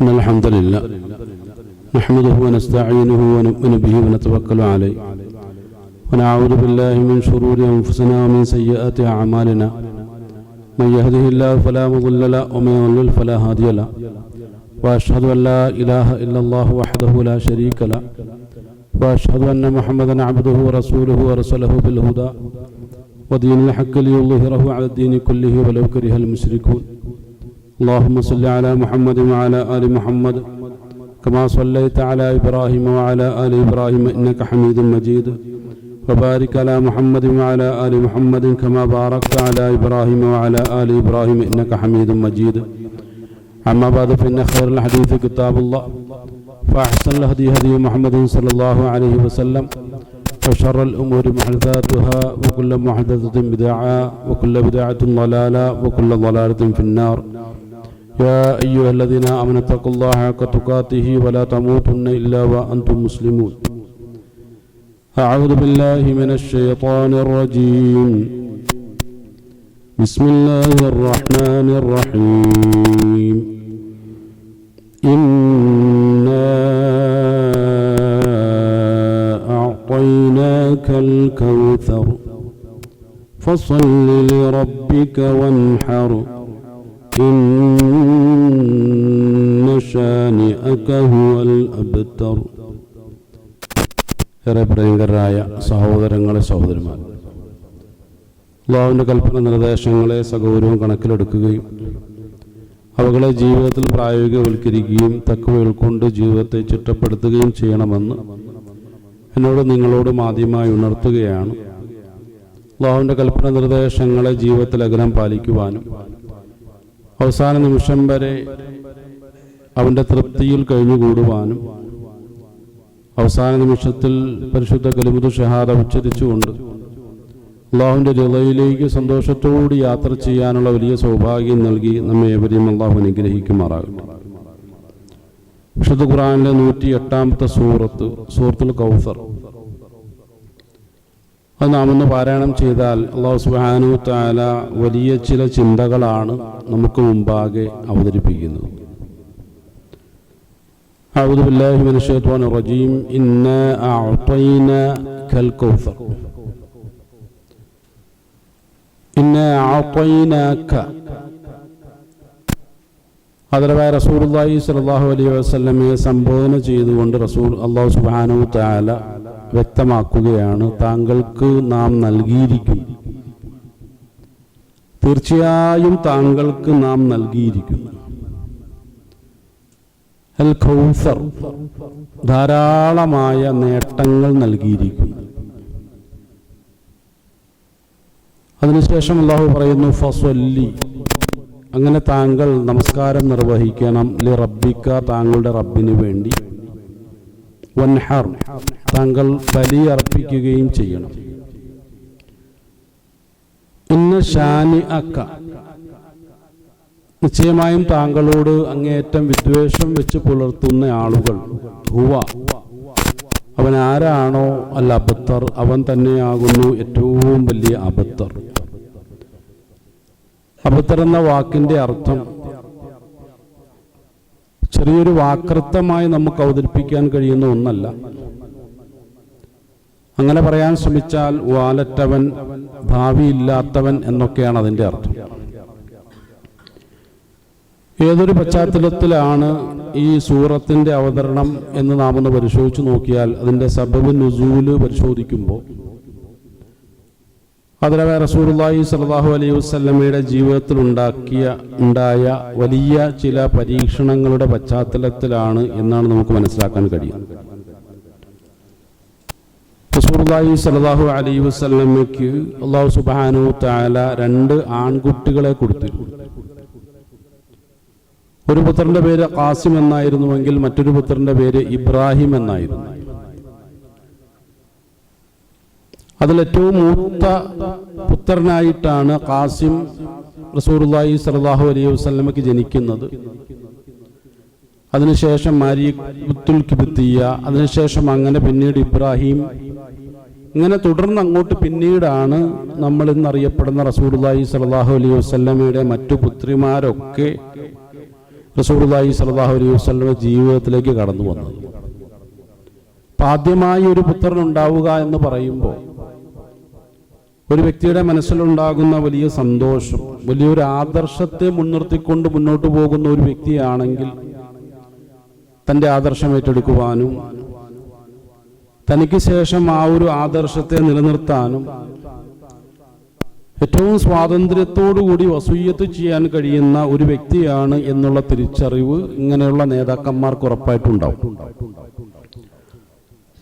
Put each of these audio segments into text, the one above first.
إن الحمد لله نحمده ونستعينه ونؤمن به ونتوكل عليه ونعوذ بالله من شرور أنفسنا ومن سيئات أعمالنا من يهده الله فلا مضل له ومن يضلل فلا هادي له وأشهد أن لا إله إلا الله وحده لا شريك له وأشهد أن محمدا عبده ورسوله ورسله بالهدى ودين الحق ليظهره على الدين كله ولو كره المشركون اللهم صل على محمد وعلى آل محمد كما صليت على إبراهيم وعلى آل إبراهيم إنك حميد مجيد وبارك على محمد وعلى آل محمد كما باركت على إبراهيم وعلى آل إبراهيم إنك حميد مجيد أما بعد فإن خير الحديث كتاب الله فأحسن الهدي هدي محمد صلى الله عليه وسلم وشر الأمور محدثاتها وكل محدثة بدعة وكل بدعة ضلالة وكل ضلالة في النار يا أيها الذين آمنوا اتقوا الله حق تقاته ولا تموتن إلا وأنتم مسلمون أعوذ بالله من الشيطان الرجيم بسم الله الرحمن الرحيم إنا أعطيناك الكوثر فصل لربك وانحر إن شانئك هو الأبتر. ഏറെ പ്രിയങ്കരായ സഹോദരങ്ങളെ സഹോദരിമാർ, അല്ലാഹുവിൻ്റെ കൽപ്പന നിർദ്ദേശങ്ങളെ സഗൗരവം കണക്കിലെടുക്കുകയും അവകളെ ജീവിതത്തിൽ പ്രായോഗികവൽക്കരിക്കുകയും തഖ്വ ഉൾക്കൊണ്ട് ജീവിതത്തെ ചിട്ടപ്പെടുത്തുകയും ചെയ്യണമെന്ന് എന്നോട് നിങ്ങളോടും ആദ്യമായി ഉണർത്തുകയാണ്. അല്ലാഹുവിൻ്റെ കൽപ്പന നിർദ്ദേശങ്ങളെ ജീവിതത്തിൽ അകലം പാലിക്കുവാനും അവസാന നിമിഷം വരെ അവൻ്റെ തൃപ്തിയിൽ കഴിഞ്ഞുകൂടുവാനും അവസാന നിമിഷത്തിൽ പരിശുദ്ധ കലിമത്തു ഷഹാദ ഉച്ചരിച്ചുകൊണ്ട് അള്ളാഹുവിൻ്റെ റിളയിലേക്ക് സന്തോഷത്തോട് യാത്ര ചെയ്യാനുള്ള വലിയ സൗഭാഗ്യം നൽകി നമ്മെ ഏവരെയും അള്ളാഹു അനുഗ്രഹിക്കുമാറാകട്ടെ. വിശുദ്ധ ഖുർആനിലെ 108-ാമത്തെ സൂറത്തുൽ കൗസർ അത് നാം ഒന്ന് പാരായണം ചെയ്താൽ അള്ളാഹു സുബ്ഹാനഹു തആല വലിയ ചില ചിന്തകളാണ് നമുക്ക് മുമ്പാകെ അവതരിപ്പിക്കുന്നത്. അഊദു ബില്ലാഹി മിനശ് ശൈത്വാനിർ റജീം. ഇന്നാ അഅ്തൈനാകൽ കൗസർ. ഇന്നാ അഅ്തൈനാക ആദരവായ റസൂലുള്ളാഹി സ്വല്ലല്ലാഹു അലൈഹി വസല്ലമയെ സംബോധന ചെയ്തുകൊണ്ട് അല്ലാഹു സുബ്ഹാനഹു തആല വ്യക്തമാക്കുകയാണ്, താങ്കൾക്ക് നാം നൽകിയിരിക്കുന്നു, തീർച്ചയായും താങ്കൾക്ക് നാം നൽകിയിരിക്കുന്നു അൽ കൗസർ, ധാരാളമായ നേട്ടങ്ങൾ നൽകിയിരിക്കുന്നു. അതിനുശേഷം അല്ലാഹു പറയുന്നു ഫസ്വല്ലി, അങ്ങനെ താങ്കൾ നമസ്കാരം നിർവഹിക്കണം, ലി റബ്ബിക, താങ്കളുടെ റബ്ബിന് വേണ്ടി, വൻഹർ, താങ്കൾ ബലിയർപ്പിക്കുകയും ചെയ്യണം. ഇന്ന ഷാനിഅക, നിശ്ചയമായും താങ്കളോട് അങ്ങേയറ്റം വിദ്വേഷം വെച്ച് പുലർത്തുന്ന ആളുകൾ, ഹുവ, അവൻ ആരാണോ അൽ അബ്തർ, അവൻ തന്നെയാകുന്നു ഏറ്റവും വലിയ അബ്തർ. അബ്തർ എന്ന വാക്കിന്റെ അർത്ഥം ചെറിയൊരു വാക്കൃത്തമായി നമുക്ക് അവതരിപ്പിക്കാൻ കഴിയുന്ന ഒന്നല്ല. അങ്ങനെ പറയാൻ ശ്രമിച്ചാൽ വാലറ്റവൻ, ഭാവിയില്ലാത്തവൻ എന്നൊക്കെയാണ് അതിൻ്റെ അർത്ഥം. ഏതൊരു പശ്ചാത്തലത്തിലാണ് ഈ സൂറത്തിൻ്റെ അവതരണം എന്ന് നാം ഒന്ന് പരിശോധിച്ച് നോക്കിയാൽ അതിൻ്റെ സബബ് നുസൂല് പരിശോധിക്കുമ്പോൾ അതിലവ റസൂലുള്ളാഹി സ്വല്ലല്ലാഹു അലൈഹി വസല്ലമയുടെ ജീവിതത്തിൽ ഉണ്ടായ വലിയ ചില പരീക്ഷണങ്ങളുടെ പശ്ചാത്തലത്തിലാണ് എന്നാണ് നമുക്ക് മനസ്സിലാക്കാൻ കഴിയുന്നത്. റസൂലുള്ളാഹി സ്വല്ലല്ലാഹു അലൈഹി വസല്ലമയ്ക്ക് അല്ലാഹു സുബ്ഹാനഹു തആല 2 ആൺകുട്ടികളെ കൊടുത്തിരുന്നു. ഒരു പുത്രന്റെ പേര് ഖാസിം എന്നായിരുന്നുവെങ്കിൽ മറ്റൊരു പുത്രന്റെ പേര് ഇബ്രാഹിം എന്നായിരുന്നു. അതിലേറ്റവും മൂത്ത പുത്രനായിട്ടാണ് ഖാസിം റസൂലുള്ളാഹി സ്വല്ലല്ലാഹു അലൈഹി വസല്ലമയ്ക്ക് ജനിക്കുന്നത്. അതിനുശേഷം മാരിയത്തുൽ കിബ്തിയ, അതിനുശേഷം അങ്ങനെ പിന്നീട് ഇബ്രാഹിം, ഇങ്ങനെ തുടർന്ന് അങ്ങോട്ട് പിന്നീടാണ് നമ്മൾ ഇന്നറിയപ്പെടുന്ന റസൂലുള്ളാഹി സ്വല്ലല്ലാഹു അലൈഹി വസല്ലമയുടെ മറ്റു പുത്രിമാരൊക്കെ റസൂലുള്ളാഹി സ്വല്ലല്ലാഹു അലൈഹി വസല്ലം ജീവിതത്തിലേക്ക് കടന്നു വന്നത്. ആദ്യമായി ഒരു പുത്രൻ ഉണ്ടാവുക എന്ന് പറയുമ്പോൾ ഒരു വ്യക്തിയുടെ മനസ്സിലുണ്ടാകുന്ന വലിയ സന്തോഷം, വലിയൊരു ആദർശത്തെ മുൻനിർത്തിക്കൊണ്ട് മുന്നോട്ട് പോകുന്ന ഒരു വ്യക്തിയാണെങ്കിൽ തൻ്റെ ആദർശം ഏറ്റെടുക്കുവാനും തനിക്ക് ശേഷം ആ ഒരു ആദർശത്തെ നിലനിർത്താനും ഏറ്റവും സ്വാതന്ത്ര്യത്തോടുകൂടി വസൂയത്ത് ചെയ്യാൻ കഴിയുന്ന ഒരു വ്യക്തിയാണ് എന്നുള്ള തിരിച്ചറിവ് ഇങ്ങനെയുള്ള നേതാക്കന്മാർക്ക് ഉറപ്പായിട്ടുണ്ടാവും.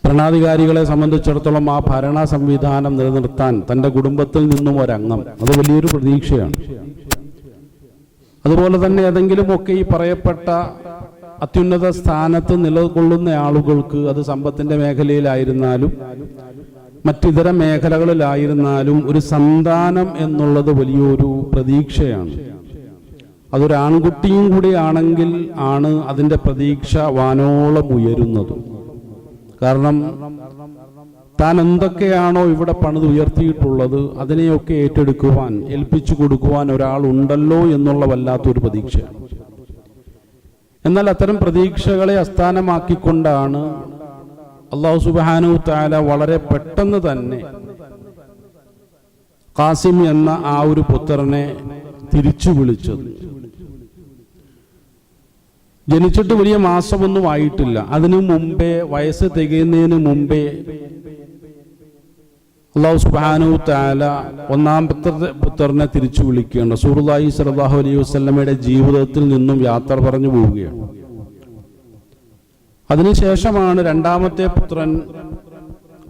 ഭരണാധികാരികളെ സംബന്ധിച്ചിടത്തോളം ആ ഭരണ സംവിധാനം നിലനിർത്താൻ തൻ്റെ കുടുംബത്തിൽ നിന്നും ഒരംഗം, അത് വലിയൊരു പ്രതീക്ഷയാണ്. അതുപോലെ തന്നെ ഏതെങ്കിലുമൊക്കെ ഈ പറയപ്പെട്ട അത്യുന്നത സ്ഥാനത്ത് നിലകൊള്ളുന്ന ആളുകൾക്ക്, അത് സമ്പത്തിന്റെ മേഖലയിലായിരുന്നാലും മറ്റിതര മേഖലകളിലായിരുന്നാലും, ഒരു സന്താനം എന്നുള്ളത് വലിയൊരു പ്രതീക്ഷയാണ്. അതൊരു ആൺകുട്ടിയും കൂടി ആണെങ്കിൽ ആണ് അതിൻ്റെ പ്രതീക്ഷ വാനോളം ഉയരുന്നത്. കാരണം താൻ എന്തൊക്കെയാണോ ഇവിടെ പണിത് ഉയർത്തിയിട്ടുള്ളത് അതിനെയൊക്കെ ഏറ്റെടുക്കുവാൻ, ഏൽപ്പിച്ചു കൊടുക്കുവാൻ ഒരാളുണ്ടല്ലോ എന്നുള്ള വല്ലാത്തൊരു പ്രതീക്ഷയാണ്. എന്നാൽ അത്തരം പ്രതീക്ഷകളെ അസ്ഥാനമാക്കിക്കൊണ്ടാണ് അല്ലാഹു സുബ്ഹാനഹു തആല വളരെ പെട്ടെന്ന് തന്നെ ഖാസിം എന്ന ആ ഒരു പുത്രനെ തിരിച്ചു വിളിച്ചത്. ജനിച്ചിട്ട് വലിയ മാസമൊന്നും ആയിട്ടില്ല. അതിനു മുമ്പേ, വയസ്സ് തികയുന്നതിന് മുമ്പേ അല്ലാഹു സുബ്ഹാനഹു തആല ഒന്നാമത്തെ പുത്രനെ തിരിച്ചു വിളിക്കുകയാണ്. റസൂലുള്ളാഹി സ്വല്ലല്ലാഹു അലൈഹി വസല്ലമയുടെ ജീവിതത്തിൽ നിന്നും യാത്ര പറഞ്ഞു പോവുകയാണ്. അതിനുശേഷമാണ് രണ്ടാമത്തെ പുത്രൻ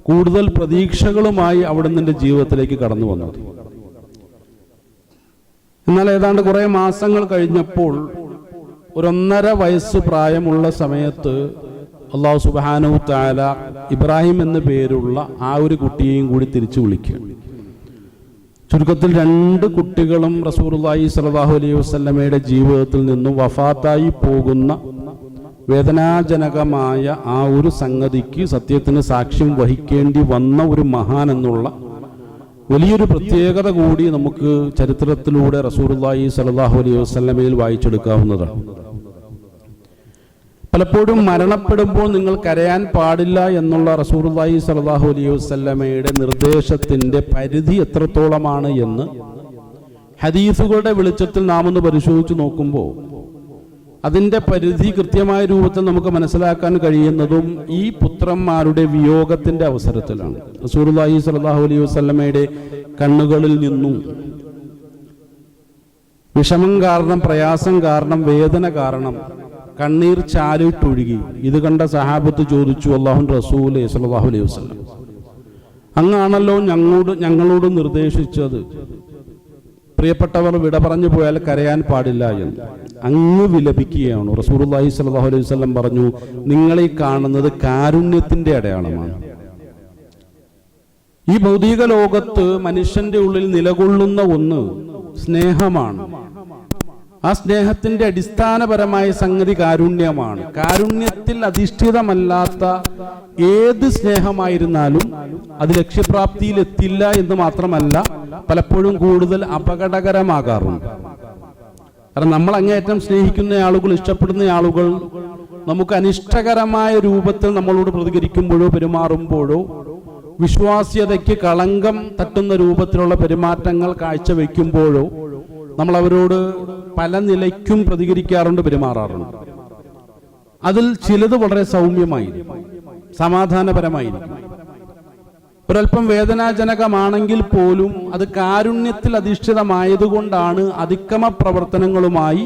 കൂടുതൽ പ്രതീക്ഷകളുമായി അവിടുന്ന് ജീവിതത്തിലേക്ക് കടന്നു വന്നത്. എന്നാൽ ഏതാണ്ട് കുറെ മാസങ്ങൾ കഴിഞ്ഞപ്പോൾ, ഒരു 1.5 വയസ്സ് പ്രായമുള്ള സമയത്ത് അല്ലാഹു സുബ്ഹാനഹു തആല ഇബ്രാഹിം എന്ന പേരുള്ള ആ ഒരു കുട്ടിയെയും കൂടി തിരിച്ചു വിളിക്കുക. ചുരുക്കത്തിൽ 2 കുട്ടികളും റസൂലുള്ളാഹി സ്വല്ലല്ലാഹു അലൈഹി വസല്ലമയുടെ ജീവിതത്തിൽ നിന്നും വഫാത്തായി പോകുന്ന വേദനാജനകമായ ആ ഒരു സംഗതിക്ക് സത്യത്തിന് സാക്ഷ്യം വഹിക്കേണ്ടി വന്ന ഒരു മഹാൻ എന്നുള്ള വലിയൊരു പ്രത്യേകത കൂടി നമുക്ക് ചരിത്രത്തിലൂടെ റസൂലുള്ളാഹി സ്വല്ലല്ലാഹു അലൈഹി വസല്ലമയിൽ വായിച്ചെടുക്കാവുന്നതാണ്. പലപ്പോഴും മരണപ്പെടുമ്പോൾ നിങ്ങൾ കരയാൻ പാടില്ല എന്നുള്ള റസൂലുള്ളാഹി സ്വല്ലല്ലാഹു അലൈഹി വസല്ലമയുടെ നിർദ്ദേശത്തിന്റെ പരിധി എത്രത്തോളമാണ് എന്ന് ഹദീസുകളുടെ വെളിച്ചത്തിൽ നാം ഒന്ന് പരിശോധിച്ച് നോക്കുമ്പോൾ അതിന്റെ പരിധി കൃത്യമായ രൂപത്തിൽ നമുക്ക് മനസ്സിലാക്കാൻ കഴിയുന്നതും ഈ പുത്രന്മാരുടെ വിയോഗത്തിന്റെ അവസരത്തിലാണ്. റസൂലുള്ളാഹി സ്വല്ലല്ലാഹു അലൈഹി വസല്ലമയുടെ കണ്ണുകളിൽ നിന്നും വിഷമം കാരണം, പ്രയാസം കാരണം, വേദന കാരണം കണ്ണീർ ചാലിട്ടൊഴുകി. ഇത് കണ്ട സഹാബത്ത് ചോദിച്ചു, അല്ലാഹുവിന്റെ റസൂലേ സ്വല്ലല്ലാഹു അലൈഹി വസല്ലം, അങ്ങാണല്ലോ ഞങ്ങളോട് നിർദ്ദേശിച്ചത് പ്രിയപ്പെട്ടവർ വിട പറഞ്ഞു പോയാൽ കരയാൻ പാടില്ല എന്ന്. അങ്ങ് വിലപിക്കുകയാണ്. റസൂലുള്ളാഹി സ്വല്ലല്ലാഹു അലൈഹി വസല്ലം പറഞ്ഞു, നിങ്ങളെ കാണുന്നത് കാരുണ്യത്തിന്റെ അടയാളമാണ്. ഈ ഭൗതിക ലോകത്ത് മനുഷ്യന്റെ ഉള്ളിൽ നിലകൊള്ളുന്ന ഒന്ന് സ്നേഹമാണ്. ആ സ്നേഹത്തിന്റെ അടിസ്ഥാനപരമായ സംഗതി കാരുണ്യമാണ്. കാരുണ്യത്തിൽ അധിഷ്ഠിതമല്ലാത്ത ഏത് സ്നേഹമായിരുന്നാലും അത് ലക്ഷ്യപ്രാപ്തിയിൽ എത്തില്ല എന്ന് മാത്രമല്ല, പലപ്പോഴും കൂടുതൽ അപകടകരമാകാറുണ്ട്. കാരണം നമ്മൾ അങ്ങേയറ്റം സ്നേഹിക്കുന്ന ആളുകൾ, ഇഷ്ടപ്പെടുന്ന ആളുകൾ നമുക്ക് അനിഷ്ടകരമായ രൂപത്തിൽ നമ്മളോട് പ്രതികരിക്കുമ്പോഴോ പെരുമാറുമ്പോഴോ, വിശ്വാസ്യതയ്ക്ക് കളങ്കം തട്ടുന്ന രൂപത്തിലുള്ള പെരുമാറ്റങ്ങൾ കാഴ്ചവെക്കുമ്പോഴോ നമ്മൾ അവരോട് പല നിലയ്ക്കും പ്രതികരിക്കാറുണ്ട്, പെരുമാറാറുണ്ട്. അതിൽ ചിലത് വളരെ സൗമ്യമായിരിക്കും, സമാധാനപരമായിരിക്കും. ഒരൽപ്പം വേദനാജനകമാണെങ്കിൽ പോലും അത് കാരുണ്യത്തിൽ അധിഷ്ഠിതമായതുകൊണ്ടാണ് അതിക്രമ പ്രവർത്തനങ്ങളുമായി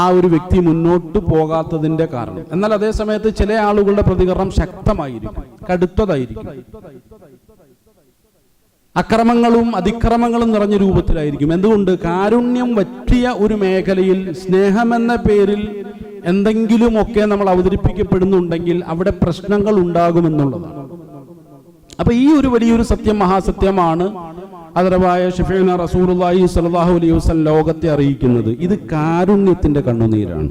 ആ ഒരു വ്യക്തി മുന്നോട്ട് പോകാത്തതിന്റെ കാരണം. എന്നാൽ അതേ സമയത്ത് ചില ആളുകളുടെ പ്രതികരണം ശക്തമായിരിക്കും, കടുത്തതായിരിക്കും, അക്രമങ്ങളും അതിക്രമങ്ങളും നിറഞ്ഞ രൂപത്തിലായിരിക്കും. എന്തുകൊണ്ട്? കാരുണ്യം വറ്റിയ ഒരു മേഖലയിൽ സ്നേഹമെന്ന പേരിൽ എന്തെങ്കിലുമൊക്കെ നമ്മൾ അവതരിപ്പിക്കപ്പെടുന്നുണ്ടെങ്കിൽ അവിടെ പ്രശ്നങ്ങൾ ഉണ്ടാകുമെന്നുള്ളതാണ്. അപ്പൊ ഈ ഒരു വലിയൊരു സത്യം, മഹാസത്യമാണ് ആദരവായ ശഫീഉന റസൂലുള്ളാഹി സ്വല്ലല്ലാഹു അലൈഹി വസല്ലം ലോകത്തെ അറിയിക്കുന്നത്. ഇത് കാരുണ്യത്തിന്റെ കണ്ണുനീരാണ്.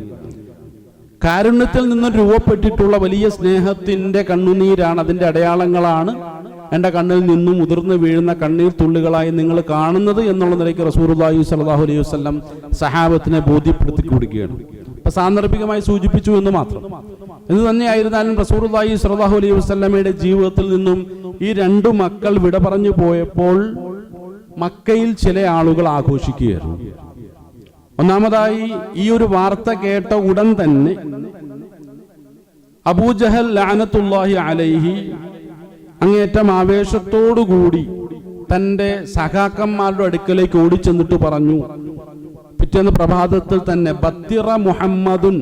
കാരുണ്യത്തിൽ നിന്നും രൂപപ്പെട്ടിട്ടുള്ള വലിയ സ്നേഹത്തിന്റെ കണ്ണുനീരാണ്, അതിന്റെ അടയാളങ്ങളാണ് എൻ്റെ കണ്ണിൽ നിന്നും ഉതിർന്നു വീഴുന്ന കണ്ണീർ തുള്ളികളായി നിങ്ങൾ കാണുന്നത് എന്നുള്ള നിലയ്ക്ക് റസൂലുള്ളാഹി സ്വല്ലല്ലാഹു അലൈഹി വസല്ലം സഹാബത്തിനെ ബോധ്യപ്പെടുത്തി കൊടുക്കുകയാണ്. സാന്ദർഭികമായി സൂചിപ്പിച്ചു എന്ന് മാത്രം. എന്ന് തന്നെയായിരുന്നാലും റസൂലുള്ളാഹി സ്വല്ലല്ലാഹു അലൈഹി വസല്ലമയുടെ ജീവിതത്തിൽ നിന്നും ഈ 2 മക്കൾ വിട പറഞ്ഞു പോയപ്പോൾ മക്കയിൽ ചില ആളുകൾ ആഘോഷിക്കുകയായിരുന്നു. ഒന്നാമതായി ഈ ഒരു വാർത്ത കേട്ട ഉടൻ തന്നെ അബൂജഹൽ ലഅനത്തുല്ലാഹി അലൈഹി അങ്ങേറ്റം ആവേശത്തോടുകൂടി തന്റെ സഖാക്കന്മാരുടെ അടുക്കലേക്ക് ഓടിച്ചെന്നിട്ട് പറഞ്ഞു, പിറ്റേന്ന് പ്രഭാതത്തിൽ തന്നെ ബത്തിറ മുഹമ്മദുൻ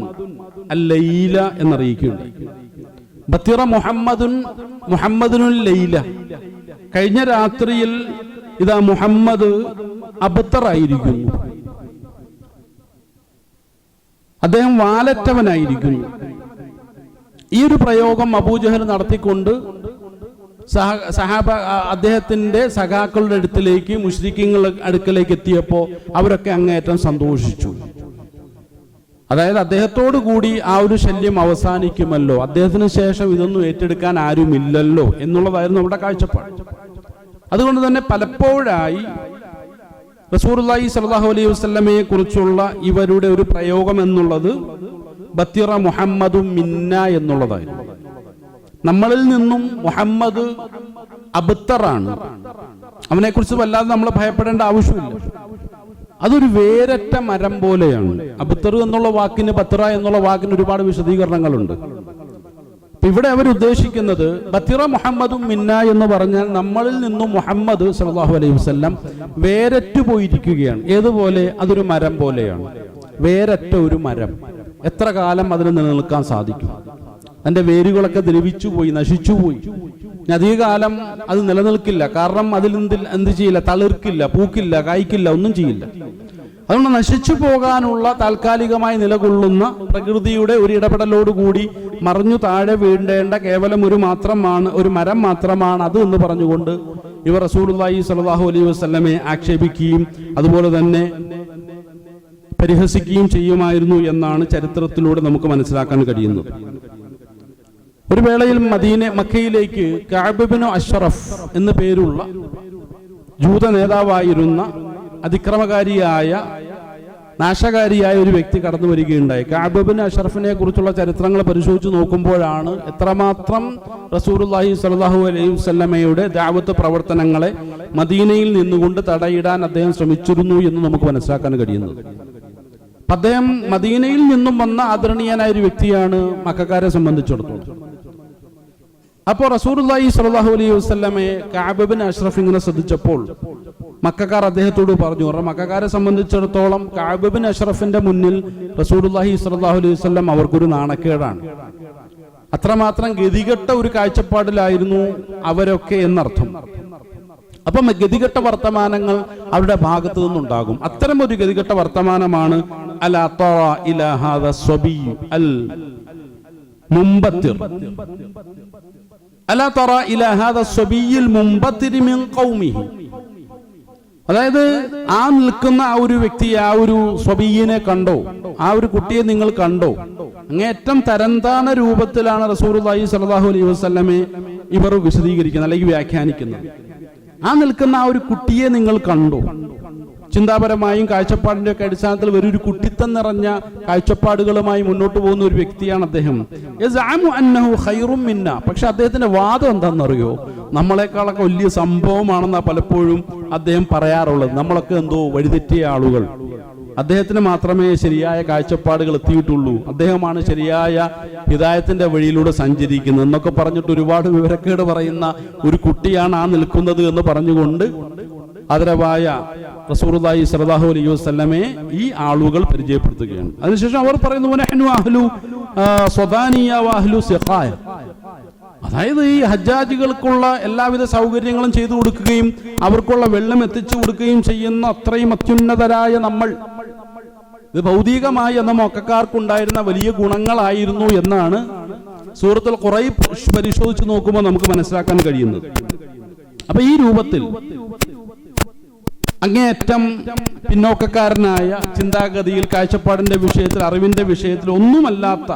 അല്ലൈല എന്നറിയിക്കുകയുണ്ടായി. ബത്തിറ മുഹമ്മദുനുൽ ലൈല, കഴിഞ്ഞ രാത്രിയിൽ ഇതാ മുഹമ്മദ് അബ്തറായിരിക്കുന്നു, അദ്ദേഹം വാലറ്റവനായിരിക്കുന്നു. ഈ ഒരു പ്രയോഗം അബൂജഹൽ നടത്തിക്കൊണ്ട് അദ്ദേഹത്തിന്റെ സഖാക്കളുടെ അടുത്തിലേക്ക്, മുശ്രിക്കീങ്ങളുടെ അടുക്കലേക്ക് എത്തിയപ്പോൾ അവരൊക്കെ അങ്ങേയറ്റം സന്തോഷിച്ചു. അതായത് അദ്ദേഹത്തോടു കൂടി ആ ഒരു ശല്യം അവസാനിക്കുമല്ലോ, അദ്ദേഹത്തിന് ശേഷം ഇതൊന്നും ഏറ്റെടുക്കാൻ ആരുമില്ലല്ലോ എന്നുള്ളതായിരുന്നു അവരുടെ കാഴ്ചപ്പാട്. അതുകൊണ്ട് തന്നെ പലപ്പോഴായി റസൂലുള്ളാഹി സ്വല്ലല്ലാഹു അലൈഹി വസല്ലമയെ കുറിച്ചുള്ള ഇവരുടെ ഒരു പ്രയോഗം എന്നുള്ളത് ബത്തിറ മുഹമ്മദും മിന്ന എന്നുള്ളതായിരുന്നു. നമ്മളിൽ നിന്നും മുഹമ്മദ് അബ്തറാണ്, അവനെക്കുറിച്ച് വല്ലാതെ നമ്മൾ ഭയപ്പെടേണ്ട ആവശ്യമില്ല. അതൊരു വേരറ്റ മരം പോലെയാണ്. അബ്തർ എന്നുള്ള വാക്കിന്, ബത്തിറ എന്നുള്ള വാക്കിന് ഒരുപാട് വിശദീകരണങ്ങളുണ്ട്. ഇവിടെ അവർ ഉദ്ദേശിക്കുന്നത് ബത്തിറ മുഹമ്മദും മിന്ന എന്ന് പറഞ്ഞാൽ നമ്മളിൽ നിന്നും മുഹമ്മദ് സല്ലല്ലാഹു അലൈഹി വസല്ലം വേരറ്റു പോയിരിക്കുകയാണ്. ഏതുപോലെ? അതൊരു മരം പോലെയാണ്. വേരറ്റ ഒരു മരം എത്ര കാലം അതിന് നിലനിൽക്കാൻ സാധിക്കും? അതിന്റെ വേരുകളൊക്കെ ദ്രവിച്ചുപോയി, നശിച്ചുപോയി. അധികകാലം അത് നിലനിൽക്കില്ല. കാരണം അതിൽ എന്ത് ചെയ്യില്ല? തളിർക്കില്ല, പൂക്കില്ല, കായ്ക്കില്ല, ഒന്നും ചെയ്യില്ല. അതുകൊണ്ട് നശിച്ചു പോകാനുള്ള താൽക്കാലികമായി നിലകൊള്ളുന്ന പ്രകൃതിയുടെ ഒരു ഇടപെടലോടുകൂടി മറിഞ്ഞു താഴെ വീഴേണ്ട കേവലം ഒരു മരം മാത്രമാണ് അത് എന്ന് പറഞ്ഞുകൊണ്ട് ഇവർ റസൂലുള്ളാഹി സ്വല്ലല്ലാഹു അലൈഹി വസല്ലമയെ ആക്ഷേപിക്കുകയും അതുപോലെ തന്നെ പരിഹസിക്കുകയും ചെയ്യുമായിരുന്നു എന്നാണ് ചരിത്രത്തിലൂടെ നമുക്ക് മനസ്സിലാക്കാൻ കഴിയുന്നത്. ഒരു വേളയിൽ മക്കയിലേക്ക് കഅബ് ഇബ്നു അഷ്റഫ് എന്ന പേരുള്ള ജൂത നേതാവായിരുന്ന അതിക്രമകാരിയായ, നാശകാരിയായ ഒരു വ്യക്തി കടന്നു വരികയുണ്ടായി. കഅബ് ഇബ്നു അഷ്റഫിനെ കുറിച്ചുള്ള ചരിത്രങ്ങൾ പരിശോധിച്ച് നോക്കുമ്പോഴാണ് എത്രമാത്രം റസൂലുള്ളാഹി സ്വല്ലല്ലാഹു അലൈഹി വസല്ലമയുടെ ദഅവത്ത് പ്രവർത്തനങ്ങളെ മദീനയിൽ നിന്നുകൊണ്ട് തടയിടാൻ അദ്ദേഹം ശ്രമിച്ചിരുന്നു എന്ന് നമുക്ക് മനസ്സിലാക്കാൻ കഴിയുന്നത്. അദ്ദേഹം മദീനയിൽ നിന്നും വന്ന ആദരണീയനായ ഒരു വ്യക്തിയാണ് മക്കക്കാരെ സംബന്ധിച്ചിടത്തോളം. അപ്പോൾ റസൂലുള്ളാഹി സ്വല്ലല്ലാഹു അലൈഹി വസല്ലമയെ കഅബ് ഇബ്നു അഷ്റഫ് ഇങ്ങനെ ശ്രദ്ധിച്ചപ്പോൾ മക്കക്കാർ അദ്ദേഹത്തോട് പറഞ്ഞു, മക്കക്കാരെ സംബന്ധിച്ചിടത്തോളം കഅബ് ഇബ്നു അഷ്റഫിന്റെ മുന്നിൽ റസൂലുള്ളാഹി സ്വല്ലല്ലാഹു അലൈഹി വസല്ലം അവർക്കൊരു നാണക്കേടാണ്. അത്രമാത്രം ഗതികെട്ട ഒരു കാഴ്ചപ്പാടിലായിരുന്നു അവരൊക്കെ എന്നർത്ഥം. അപ്പം ഗതികെട്ട വർത്തമാനങ്ങൾ അവരുടെ ഭാഗത്തു നിന്നുണ്ടാകും. അത്തരം ഒരു ഗതികെട്ട വർത്തമാനമാണ് അലാ തറ ഇലാ ഹാദ സ്വബി അൽ മുംബത്തിർ, അലാ തറ ഇലാ ഹാദ സ്വബിയിൽ മുംബത്തിർ മിൻ ഖൗമിഹി. അതായത് ആ നിൽക്കുന്ന ആ ഒരു വ്യക്തിയെ, ആ ഒരു സ്വബീയിനെ കണ്ടോ, ആ ഒരു കുട്ടിയെ നിങ്ങൾ കണ്ടോ? അങ്ങേറ്റം തരംതാണ രൂപത്തിലാണ് റസൂലുള്ളാഹി സ്വല്ലല്ലാഹു അലൈഹി വസല്ലമയെ ഇവർ വിശദീകരിക്കുന്നത് അല്ലെങ്കിൽ വ്യാഖ്യാനിക്കുന്നത്. ആ നിൽക്കുന്ന ആ ഒരു കുട്ടിയെ നിങ്ങൾ കണ്ടോ? ചിന്താപരമായും കാഴ്ചപ്പാടിന്റെ ഒക്കെ അടിസ്ഥാനത്തിൽ ഒരു കുട്ടിത്തം നിറഞ്ഞ കാഴ്ചപ്പാടുകളുമായി മുന്നോട്ട് പോകുന്ന ഒരു വ്യക്തിയാണ് അദ്ദേഹം. പക്ഷെ അദ്ദേഹത്തിന്റെ വാദം എന്താണെന്നറിയോ? നമ്മളെക്കാളൊക്കെ വലിയ സംഭവമാണെന്നാ പലപ്പോഴും അദ്ദേഹം പറയാറുള്ളത്. നമ്മളൊക്കെ എന്തോ വഴിതെറ്റിയ ആളുകൾ, അദ്ദേഹത്തിന് മാത്രമേ ശരിയായ കാഴ്ചപ്പാടുകൾ എത്തിയിട്ടുള്ളൂ, അദ്ദേഹമാണ് ശരിയായ ഹിദായത്തിന്റെ വഴിയിലൂടെ സഞ്ചരിക്കുന്നത് എന്നൊക്കെ പറഞ്ഞിട്ട് ഒരുപാട് വിവരക്കേട് പറയുന്ന ഒരു കുട്ടിയാണ് ആ നിൽക്കുന്നത് എന്ന് പറഞ്ഞുകൊണ്ട് ആദരവായ റസൂലുള്ളാഹി സ്വല്ലല്ലാഹു അലൈഹി വസല്ലമയെ ഈ ആളുകൾ പരിചയപ്പെടുത്തുകയാണ്. അതിനുശേഷം അവർ പറയുന്നു, നഹ്നു അഹ്ലു സ്വദാനിയ വ അഹ്ലു സിഖായ. അതായത് ഈ ഹജ്ജാജികൾക്കുള്ള എല്ലാവിധ സൗകര്യങ്ങളും ചെയ്തു കൊടുക്കുകയും അവർക്കുള്ള വെള്ളം എത്തിച്ചു കൊടുക്കുകയും ചെയ്യുന്ന അത്രയും അത്യുന്നതരായ നമ്മൾ, ഇത് ഭൗതികമായി എന്ന മക്കക്കാർക്കുണ്ടായിരുന്ന വലിയ ഗുണങ്ങളായിരുന്നു എന്നാണ് സൂറത്തുൽ ഖുറൈബ് പരിശോധിച്ച് നോക്കുമ്പോൾ നമുക്ക് മനസ്സിലാക്കാൻ കഴിയുന്നത്. അപ്പൊ ഈ രൂപത്തിൽ അങ്ങേയറ്റം പിന്നോക്കക്കാരനായ ചിന്താഗതിയിൽ, കാഴ്ചപ്പാടിന്റെ വിഷയത്തിൽ, അറിവിന്റെ വിഷയത്തിൽ ഒന്നുമല്ലാത്ത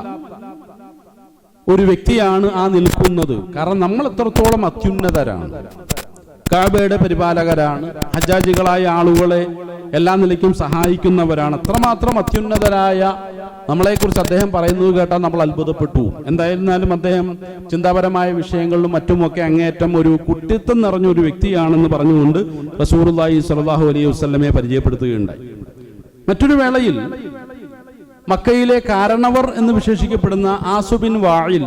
ഒരു വ്യക്തിയാണ് ആ നിൽക്കുന്നത്. കാരണം നമ്മൾ എത്രത്തോളം അത്യുന്നതരാണ്. കഅബയുടെ പരിപാലകരാണ്, ഹജ്ജാജികളായ ആളുകളെ എല്ലാ നിലയ്ക്കും സഹായിക്കുന്നവരാണ്. അത്രമാത്രം അത്യുന്നതരായ നമ്മളെക്കുറിച്ച് അദ്ദേഹം പറയുന്നത് കേട്ടാൽ നമ്മൾ അത്ഭുതപ്പെട്ടു. എന്തായിരുന്നാലും അദ്ദേഹം ചിന്താപരമായ വിഷയങ്ങളിലും മറ്റുമൊക്കെ അങ്ങേയറ്റം ഒരു കുട്ടിത്തം നിറഞ്ഞ ഒരു വ്യക്തിയാണെന്ന് പറഞ്ഞുകൊണ്ട് റസൂലുള്ളാഹി സ്വല്ലല്ലാഹു അലൈഹി വസല്ലമയെ പരിചയപ്പെടുത്തുകയുണ്ടായി. മറ്റൊരു വേളയിൽ മക്കയിലെ കാരണവർ എന്ന് വിശേഷിക്കപ്പെടുന്ന ആസു ബിൻ വാഇൽ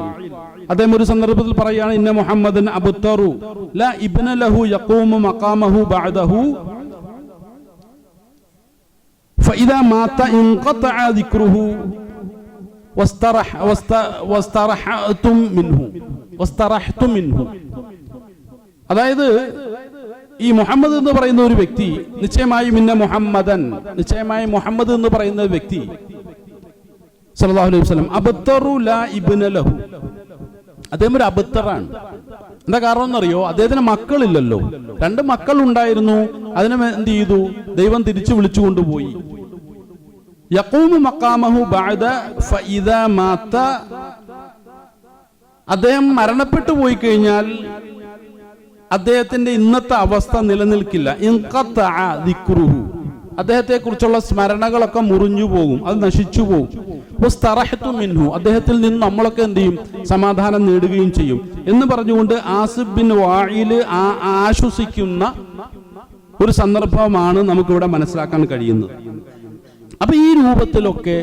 അദ്ദേഹം ഒരു സന്ദർഭത്തിൽ പറയുകയാണ്, ഇന്ന മുഹമ്മദൻ അബ്തറു ലാ ഇബ്ന ലഹു യഖൂമു മഖാമഹു ബഅദഹു ഫഇദാ മാത ഇൻഖതഅ ദിക്റുഹു വസ്തറഹതും മിൻഹു. അതായത് ഈ മുഹമ്മദ് എന്ന് പറയുന്ന ഒരു വ്യക്തി, നിശ്ചയമായും ഇന്ന മുഹമ്മദൻ, നിശ്ചയമായും മുഹമ്മദ് എന്ന് പറയുന്ന വ്യക്തി സല്ലല്ലാഹു അലൈഹി വസല്ലം അബ്തറു ലാ ഇബ്ന ലഹു, അദ്ദേഹം ഒരു അബത്തറാണ്. എന്താ കാരണം എന്നറിയോ? അദ്ദേഹത്തിന് മക്കളില്ലല്ലോ. 2 മക്കൾ ഉണ്ടായിരുന്നു. അതിനെ എന്ത് ചെയ്തു? ദൈവം തിരിച്ചു വിളിച്ചു കൊണ്ടുപോയി. യഖൂമു മഖാമഹു ബഅദ ഫഇദാ മാത, അദ്ദേഹം മരണപ്പെട്ടു പോയി കഴിഞ്ഞാൽ അദ്ദേഹത്തിന്റെ ഇന്നത്തെ അവസ്ഥ നിലനിൽക്കില്ല. ഇൻഖതഅ ദിക്റുഹു, അദ്ദേഹത്തെ കുറിച്ചുള്ള സ്മരണകളൊക്കെ മുറിഞ്ഞു പോകും, അത് നശിച്ചു പോകും. വസ്തറഹതു മിൻഹു, അദ്ദേഹത്തിൽ നിന്ന് നമ്മളൊക്കെ എന്ത് ചെയ്യും? സമാധാനം നേടുകയും ചെയ്യും എന്ന് പറഞ്ഞുകൊണ്ട് ആസിബ് ബിൻ വാഇൽ ആശ്വസിക്കുന്ന ഒരു സന്ദർഭമാണ് നമുക്കിവിടെ മനസ്സിലാക്കാൻ കഴിയുന്നത്. അപ്പൊ ഈ രൂപത്തിലൊക്കെ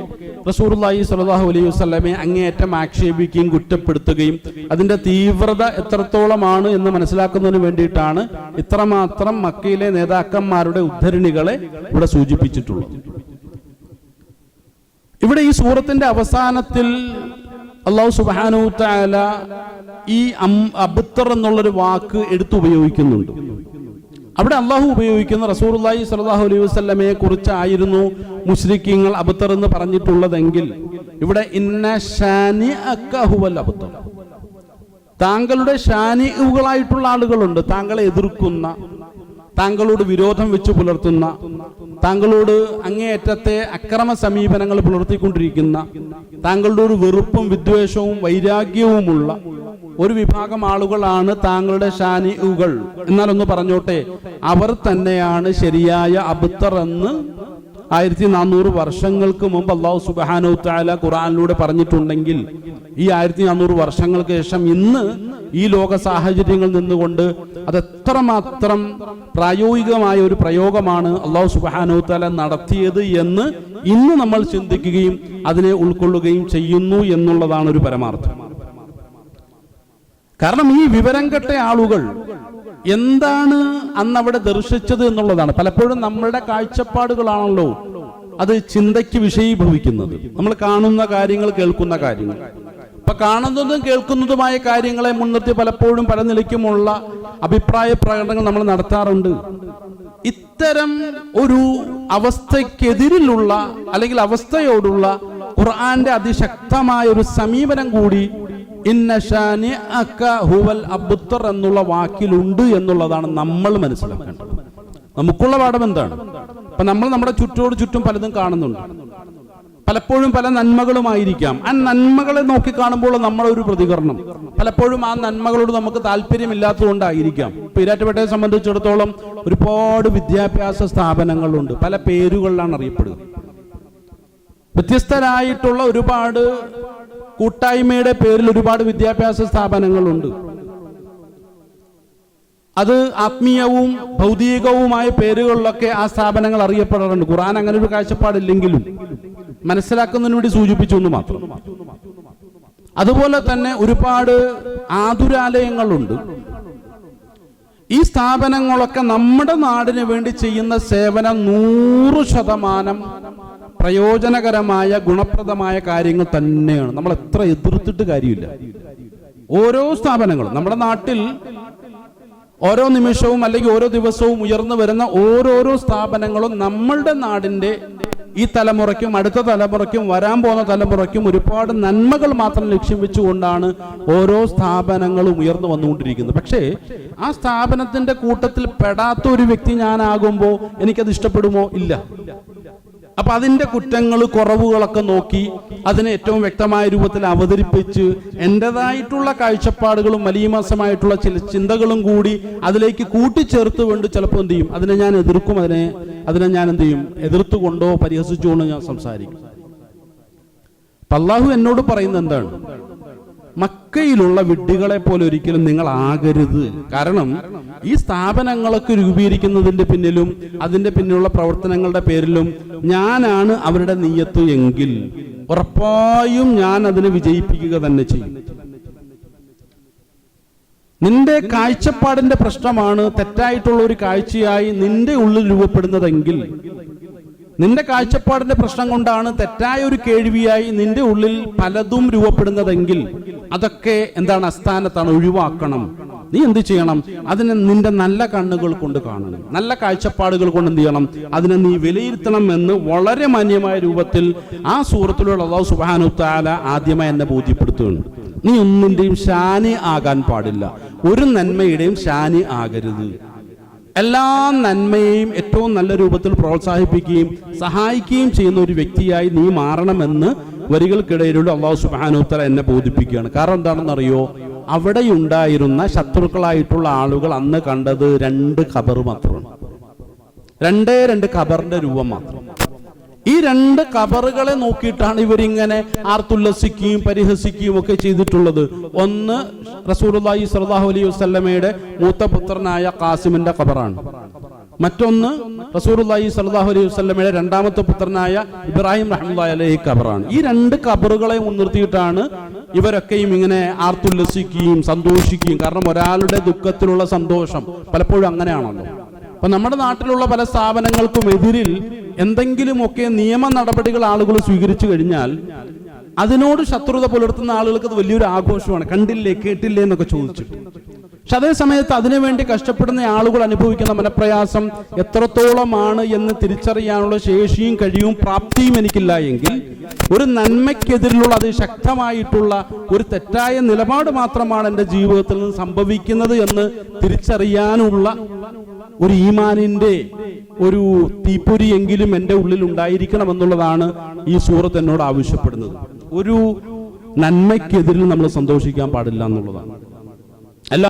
റസൂലുള്ളാഹി സ്വല്ലല്ലാഹു അലൈഹി വസല്ലമയെ അങ്ങേയറ്റം ആക്ഷേപിക്കുകയും കുറ്റപ്പെടുത്തുകയും അതിന്റെ തീവ്രത എത്രത്തോളമാണ് എന്ന് മനസ്സിലാക്കുന്നതിന് വേണ്ടിയിട്ടാണ് ഇത്രമാത്രം മക്കയിലെ നേതാക്കന്മാരുടെ ഉദ്ധരണികളെ ഇവിടെ സൂചിപ്പിച്ചിട്ടുള്ളത്. ഇവിടെ ഈ സൂറത്തിന്റെ അവസാനത്തിൽ അല്ലാഹു സുബ്ഹാനഹു തആല ഈ അബ്തർ എന്നുള്ളൊരു വാക്ക് എടുത്തുപയോഗിക്കുന്നുണ്ട്. അവിടെ അള്ളാഹു ഉപയോഗിക്കുന്ന റസൂലുള്ളാഹി സ്വല്ലല്ലാഹു അലൈഹി വസല്ലമയെ കുറിച്ചായിരുന്നു മുശ്രിക്കീങ്ങൾ അബ്തർ എന്ന് പറഞ്ഞിട്ടുള്ളതെങ്കിൽ ഇവിടെ ഇന്ന ശാനിഅക ഹുവൽ അബ്തർ, താങ്കളുടെ ഷാനിഉകളായിട്ടുള്ള ആളുകളുണ്ട്, താങ്കളെ എതിർക്കുന്ന, താങ്കളോട് വിരോധം വെച്ച് പുലർത്തുന്ന, താങ്കളോട് അങ്ങേയറ്റത്തെ അക്രമ സമീപനങ്ങൾ പുലർത്തിക്കൊണ്ടിരിക്കുന്ന, താങ്കളുടെ ഒരു വെറുപ്പും വിദ്വേഷവും വൈരാഗ്യവുമുള്ള ഒരു വിഭാഗം ആളുകളാണ് താങ്കളുടെ ഷാനിഉകൾ. എന്നാലൊന്ന് പറഞ്ഞോട്ടെ, അവർ തന്നെയാണ് ശരിയായ അബ്തർ എന്ന് 1400 വർഷങ്ങൾക്ക് മുമ്പ് അല്ലാഹു സുബ്ഹാനഹു തആല ഖുർആനിലൂടെ പറഞ്ഞിട്ടുണ്ടെങ്കിൽ ഈ 1400 വർഷങ്ങൾക്ക് ശേഷം ഇന്ന് ഈ ലോക സാഹചര്യങ്ങളിൽ നിന്നുകൊണ്ട് അത് എത്രമാത്രം പ്രായോഗികമായ ഒരു പ്രയോഗമാണ് അല്ലാഹു സുബ്ഹാനഹു തആല നടത്തിയത് എന്ന് ഇന്ന് നമ്മൾ ചിന്തിക്കുകയും അതിനെ ഉൾക്കൊള്ളുകയും ചെയ്യുന്നു എന്നുള്ളതാണ് ഒരു പരമാർത്ഥം. കാരണം ഈ വിവരം കെട്ട ആളുകൾ എന്താണ് അന്ന് അവിടെ ദർശിച്ചത് എന്നുള്ളതാണ്. പലപ്പോഴും നമ്മളുടെ കാഴ്ചപ്പാടുകളാണല്ലോ അത് ചിന്തയ്ക്ക് വിഷയീഭവിക്കുന്നത്. നമ്മൾ കാണുന്ന കാര്യങ്ങൾ, കേൾക്കുന്ന കാര്യങ്ങൾ, അപ്പൊ കാണുന്നതും കേൾക്കുന്നതുമായ കാര്യങ്ങളെ മുൻനിർത്തി പലപ്പോഴും പല നിലയ്ക്കുമുള്ള അഭിപ്രായ പ്രകടനങ്ങൾ നമ്മൾ നടത്താറുണ്ട്. ഇത്തരം ഒരു അവസ്ഥക്കെതിരിലുള്ള അല്ലെങ്കിൽ അവസ്ഥയോടുള്ള ഖുർആന്റെ അതിശക്തമായ ഒരു സമീപനം കൂടി ഇന്ന ശാനിഅക ഹുവൽ അബ്തർ എന്നുള്ള വാക്കിലുണ്ട് എന്നുള്ളതാണ് നമ്മൾ മനസ്സിലാക്കേണ്ടത്. നമുക്കുള്ള പാഠം എന്താണ്? അപ്പൊ നമ്മൾ നമ്മുടെ ചുറ്റും പലതും കാണുന്നുണ്ട്. പലപ്പോഴും പല നന്മകളുമായിരിക്കാം. ആ നന്മകളെ നോക്കി കാണുമ്പോൾ നമ്മളൊരു പ്രതികരണം, പലപ്പോഴും ആ നന്മകളോട് നമുക്ക് താല്പര്യമില്ലാത്തതുകൊണ്ടായിരിക്കാം. ഇപ്പൊ ഈരാറ്റുപേട്ടയെ സംബന്ധിച്ചിടത്തോളം ഒരുപാട് വിദ്യാഭ്യാസ സ്ഥാപനങ്ങളുണ്ട്, പല പേരുകളിലാണ് അറിയപ്പെടുക. വ്യത്യസ്തരായിട്ടുള്ള ഒരുപാട് കൂട്ടായ്മയുടെ പേരിൽ ഒരുപാട് വിദ്യാഭ്യാസ സ്ഥാപനങ്ങളുണ്ട്. അത് ആത്മീയവും ഭൗതികവുമായ പേരുകളിലൊക്കെ ആ സ്ഥാപനങ്ങൾ അറിയപ്പെടാറുണ്ട്. ഖുർആൻ അങ്ങനെ ഒരു കാഴ്ചപ്പാടില്ലെങ്കിലും മനസ്സിലാക്കുന്നതിന് വേണ്ടി സൂചിപ്പിച്ചു എന്ന് മാത്രം. അതുപോലെ തന്നെ ഒരുപാട് ആതുരാലയങ്ങളുണ്ട്. ഈ സ്ഥാപനങ്ങളൊക്കെ നമ്മുടെ നാടിന് വേണ്ടി ചെയ്യുന്ന സേവനം 100% പ്രയോജനകരമായ ഗുണപ്രദമായ കാര്യങ്ങൾ തന്നെയാണ്. നമ്മൾ എത്ര എതിർത്തിട്ട് കാര്യമില്ല. ഓരോ സ്ഥാപനങ്ങളും നമ്മുടെ നാട്ടിൽ ഓരോ നിമിഷവും അല്ലെങ്കിൽ ഓരോ ദിവസവും ഉയർന്നു വരുന്ന ഓരോരോ സ്ഥാപനങ്ങളും നമ്മളുടെ നാടിന്റെ ഈ തലമുറയ്ക്കും അടുത്ത തലമുറയ്ക്കും വരാൻ പോകുന്ന തലമുറയ്ക്കും ഒരുപാട് നന്മകൾ മാത്രം ലക്ഷ്യം വെച്ചുകൊണ്ടാണ് ഓരോ സ്ഥാപനങ്ങളും ഉയർന്നു വന്നുകൊണ്ടിരിക്കുന്നത്. പക്ഷേ ആ സ്ഥാപനത്തിന്റെ കൂട്ടത്തിൽ പെടാത്ത ഒരു വ്യക്തി ഞാനാകുമ്പോൾ എനിക്കത് ഇഷ്ടപ്പെടുമോ? ഇല്ല. അപ്പൊ അതിന്റെ കുറ്റങ്ങൾ കുറവുകളൊക്കെ നോക്കി അതിനെ ഏറ്റവും വ്യക്തമായ രൂപത്തിൽ അവതരിപ്പിച്ച് എന്റേതായിട്ടുള്ള കാഴ്ചപ്പാടുകളും മലീമസമായിട്ടുള്ള ചില ചിന്തകളും കൂടി അതിലേക്ക് കൂട്ടിച്ചേർത്തുകൊണ്ട് ചിലപ്പോൾ എന്ത് ചെയ്യും, അതിനെ ഞാൻ എതിർക്കും, അതിനെ ഞാൻ എന്ത് ചെയ്യും, എതിർത്തുകൊണ്ടോ പരിഹസിച്ചുകൊണ്ടോ ഞാൻ സംസാരിക്കും. അല്ലാഹു എന്നോട് പറയുന്നത് എന്താണ്? മക്കയിലുള്ള വിഡ്ഢികളെ പോലെ ഒരിക്കലും നിങ്ങൾ ആകരുത്. കാരണം ഈ സ്ഥാപനങ്ങളൊക്കെ രൂപീകരിക്കുന്നതിന്റെ പിന്നിലും അതിന്റെ പിന്നിലുള്ള പ്രവർത്തനങ്ങളുടെ പേരിലും ഞാനാണ് അവരുടെ നിയ്യത്ത് എങ്കിൽ ഉറപ്പായും ഞാൻ അതിനെ വിജയിപ്പിക്കുക തന്നെ ചെയ്യും. നിന്റെ കാഴ്ചപ്പാടിന്റെ പ്രശ്നമാണ് തെറ്റായിട്ടുള്ള ഒരു കാഴ്ചയായി നിന്റെ ഉള്ളിൽ രൂപപ്പെടുന്നതെങ്കിൽ, നിന്റെ കാഴ്ചപ്പാടിന്റെ പ്രശ്നം കൊണ്ടാണ് തെറ്റായ ഒരു കേൾവിയായി നിന്റെ ഉള്ളിൽ പലതും രൂപപ്പെടുന്നതെങ്കിൽ അതൊക്കെ എന്താണ്, അസ്ഥാനത്താണ്, ഒഴിവാക്കണം. നീ എന്ത് ചെയ്യണം? അതിനെ നിന്റെ നല്ല കണ്ണുകൾ കൊണ്ട് കാണണം, നല്ല കാഴ്ചപ്പാടുകൾ കൊണ്ട് എന്ത് ചെയ്യണം, അതിനെ നീ വിലയിരുത്തണം എന്ന് വളരെ മാന്യമായ രൂപത്തിൽ ആ സൂറത്തിലുള്ള അല്ലാഹു സുബ്ഹാനഹു തആല ആദ്യമായി എന്നെ ബോധ്യപ്പെടുത്തുകയാണ്. നീ ഒന്നിന്റെയും ഷാനി ആകാൻ പാടില്ല, ഒരു നന്മയുടെയും ഷാനി ആകരുത്. എല്ലാ നന്മയെയും ഏറ്റവും നല്ല രൂപത്തിൽ പ്രോത്സാഹിപ്പിക്കുകയും സഹായിക്കുകയും ചെയ്യുന്ന ഒരു വ്യക്തിയായി നീ മാറണമെന്ന് വരികൾക്കിടയിലൂടെ അല്ലാഹു സുബ്ഹാനഹു തആല എന്നെ ബോധിപ്പിക്കുകയാണ്. കാരണം എന്താണെന്നറിയോ? അവിടെയുണ്ടായിരുന്ന ശത്രുക്കളായിട്ടുള്ള ആളുകൾ അന്ന് കണ്ടത് 2 ഖബർ മാത്രമാണ്, 2 ഖബറിന്റെ രൂപം മാത്രം. ഈ 2 ഖബറുകളെ നോക്കിയിട്ടാണ് ഇവരിങ്ങനെ ആർത്തുല്ലസിക്കുകയും പരിഹസിക്കുകയും ഒക്കെ ചെയ്തിട്ടുള്ളത്. ഒന്ന് റസൂലുള്ളാഹി സ്വല്ലല്ലാഹു അലൈഹി വസല്ലമയുടെ മൂത്ത പുത്രനായ ഖാസിമിന്റെ ഖബറാണ്. മറ്റൊന്ന് റസൂലുള്ളാഹി സ്വല്ലല്ലാഹു അലൈഹി വസല്ലമയുടെ രണ്ടാമത്തെ പുത്രനായ ഇബ്രാഹിം റഹ്മത്തുള്ളാഹി അലൈഹി ഖബറാണ്. ഈ 2 ഖബറുകളെ മുൻനിർത്തിയിട്ടാണ് ഇവരൊക്കെയും ഇങ്ങനെ ആർത്തുല്ലസിക്കുകയും സന്തോഷിക്കുകയും. കാരണം ഒരാളുടെ ദുഃഖത്തിലുള്ള സന്തോഷം പലപ്പോഴും അങ്ങനെയാണല്ലോ. അപ്പൊ നമ്മുടെ നാട്ടിലുള്ള പല സ്ഥാപനങ്ങൾക്കും എതിരിൽ എന്തെങ്കിലുമൊക്കെ നിയമ നടപടികൾ ആളുകൾ സ്വീകരിച്ചു കഴിഞ്ഞാൽ അതിനോട് ശത്രുത പുലർത്തുന്ന ആളുകൾക്ക് അത് വലിയൊരു ആഘോഷമാണ്. കണ്ടില്ലേ, കേട്ടില്ലേ എന്നൊക്കെ ചോദിച്ചിട്ട്. പക്ഷെ അതേ സമയത്ത് അതിനുവേണ്ടി കഷ്ടപ്പെടുന്ന ആളുകൾ അനുഭവിക്കുന്ന മനപ്രയാസം എത്രത്തോളമാണ് എന്ന് തിരിച്ചറിയാനുള്ള ശേഷിയും കഴിവും പ്രാപ്തിയും എനിക്കില്ല എങ്കിൽ ഒരു നന്മയ്ക്കെതിരിലുള്ള അതിശക്തമായിട്ടുള്ള ഒരു തെറ്റായ നിലപാട് മാത്രമാണ് എൻ്റെ ജീവിതത്തിൽ നിന്ന് സംഭവിക്കുന്നത് എന്ന് തിരിച്ചറിയാനുള്ള ഒരു ഈമാനിന്റെ ഒരു തീപ്പൊരിയെങ്കിലും എൻ്റെ ഉള്ളിൽ ഉണ്ടായിരിക്കണം എന്നുള്ളതാണ് ഈ സൂറത്ത് എന്നോട് ആവശ്യപ്പെടുന്നത്. ഒരു നന്മയ്ക്കെതിരിൽ നമ്മൾ സന്തോഷിക്കാൻ പാടില്ല എന്നുള്ളതാണ്.